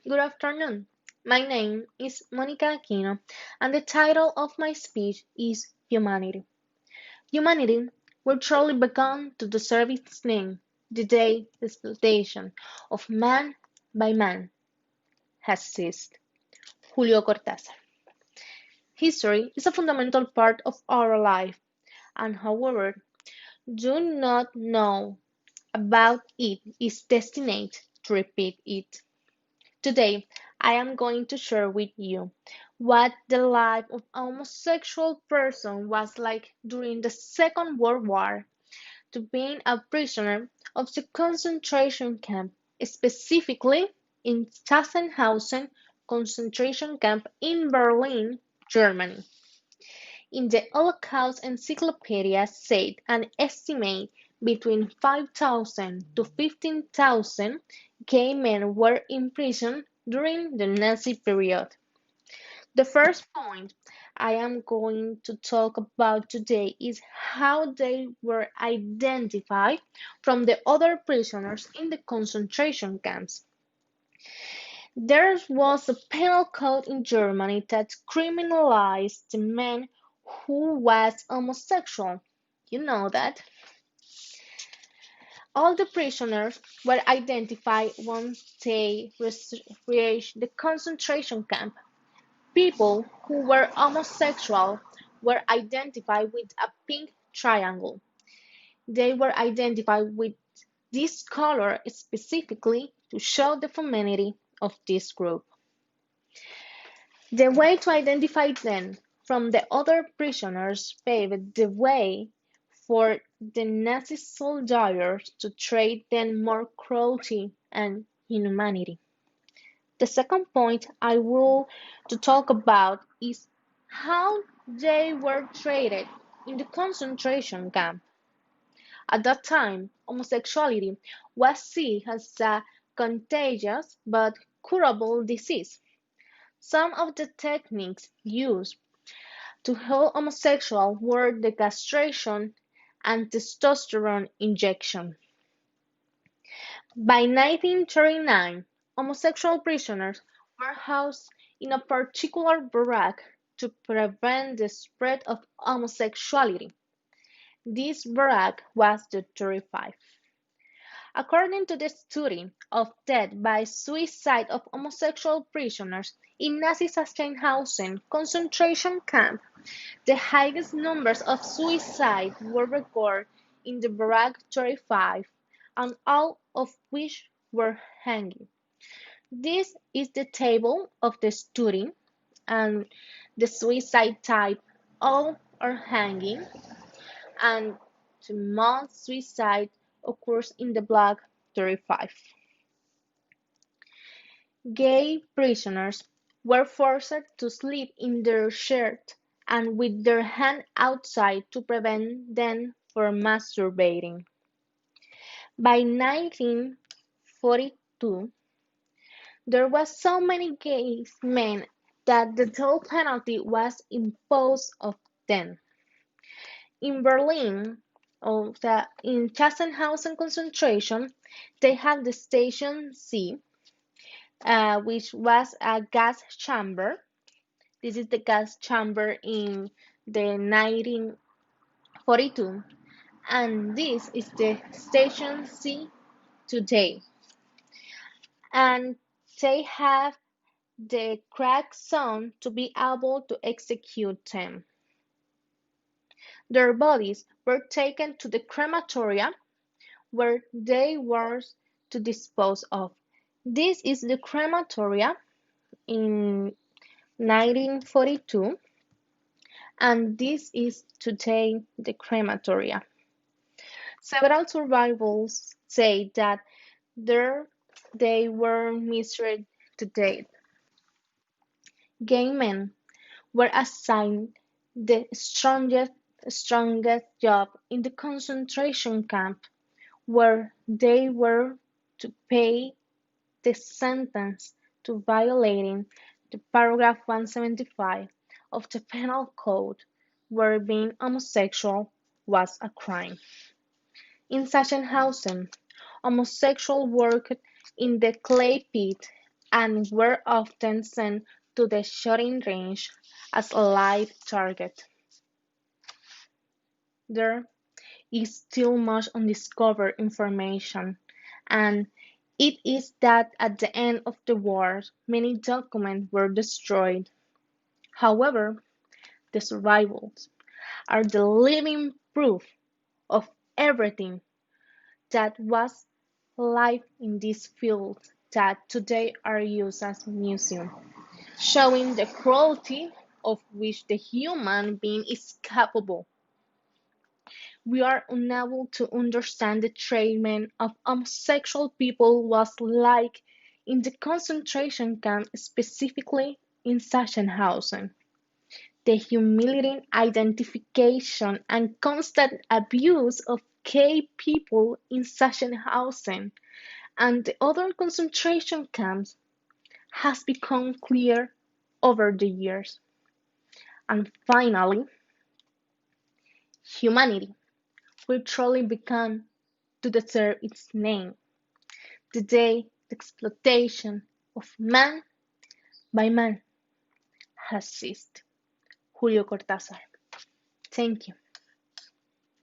Good afternoon. My name is Monica Aquino, and the title of my speech is Humanity. Humanity will surely begun to deserve its name the day the exploitation of man by man has ceased. Julio Cortázar. History is a fundamental part of our life, and however, do not know about it is destined to repeat it. Today, I am going to share with you what the life of a homosexual person was like during the Second World War, to being a prisoner of the concentration camp, specifically in Sachsenhausen concentration camp in Berlin, Germany. In the Holocaust Encyclopedia said an estimate between 5,000 to 15,000 gay men were imprisoned during the Nazi period. The first point I am going to talk about today is how they were identified from the other prisoners in the concentration camps. There was a penal code in Germany that criminalized the man who was homosexual. You know that. All the prisoners were identified once they reached the concentration camp. People who were homosexual were identified with a pink triangle. They were identified with this color specifically to show the femininity of this group. The way to identify them from the other prisoners paved the way for the Nazi soldiers to treat them more cruelty and inhumanity. The second point I will to talk about is how they were treated in the concentration camp. At that time, homosexuality was seen as a contagious but curable disease. Some of the techniques used to heal homosexuals were the castration and testosterone injection. By 1939, homosexual prisoners were housed in a particular barrack to prevent the spread of homosexuality. This barrack was the 35. According to the study of death by suicide of homosexual prisoners in Nazi Sachsenhausen concentration camp, the highest numbers of suicides were recorded in the Barrack 35, and all of which were hanging. This is the table of the study, and the suicide type all are hanging, and the most suicide occurs in the Black 35. Gay prisoners were forced to sleep in their shirt and with their hand outside to prevent them from masturbating. By 1942, there was so many gay men that the death penalty was imposed of them. In Berlin, in Sachsenhausen concentration, they had the Station C, which was a gas chamber. This is the gas chamber in the 1942, and this is the Station C today. And they have the crack zone to be able to execute them. Their bodies were taken to the crematoria where they were to dispose of. This is the crematoria in 1942, and this is today the crematoria. Several survivors say that there they were misered to death. Gay men were assigned the strongest job in the concentration camp, where they were to pay the sentence to violating the paragraph 175 of the Penal Code, where being homosexual was a crime. In Sachsenhausen, homosexuals worked in the clay pit and were often sent to the shooting range as a live target. There is still much undiscovered information, and it is that at the end of the war many documents were destroyed. However, the survivals are the living proof of everything that was live in these fields that today are used as museums, showing the cruelty of which the human being is capable. We are unable to understand the treatment of homosexual people was like in the concentration camp, specifically in Sachsenhausen. The humiliating identification and constant abuse of gay people in Sachsenhausen and the other concentration camps has become clear over the years. And finally, humanity will truly become to deserve its name the day the exploitation of man by man has ceased. Julio Cortázar. Thank you.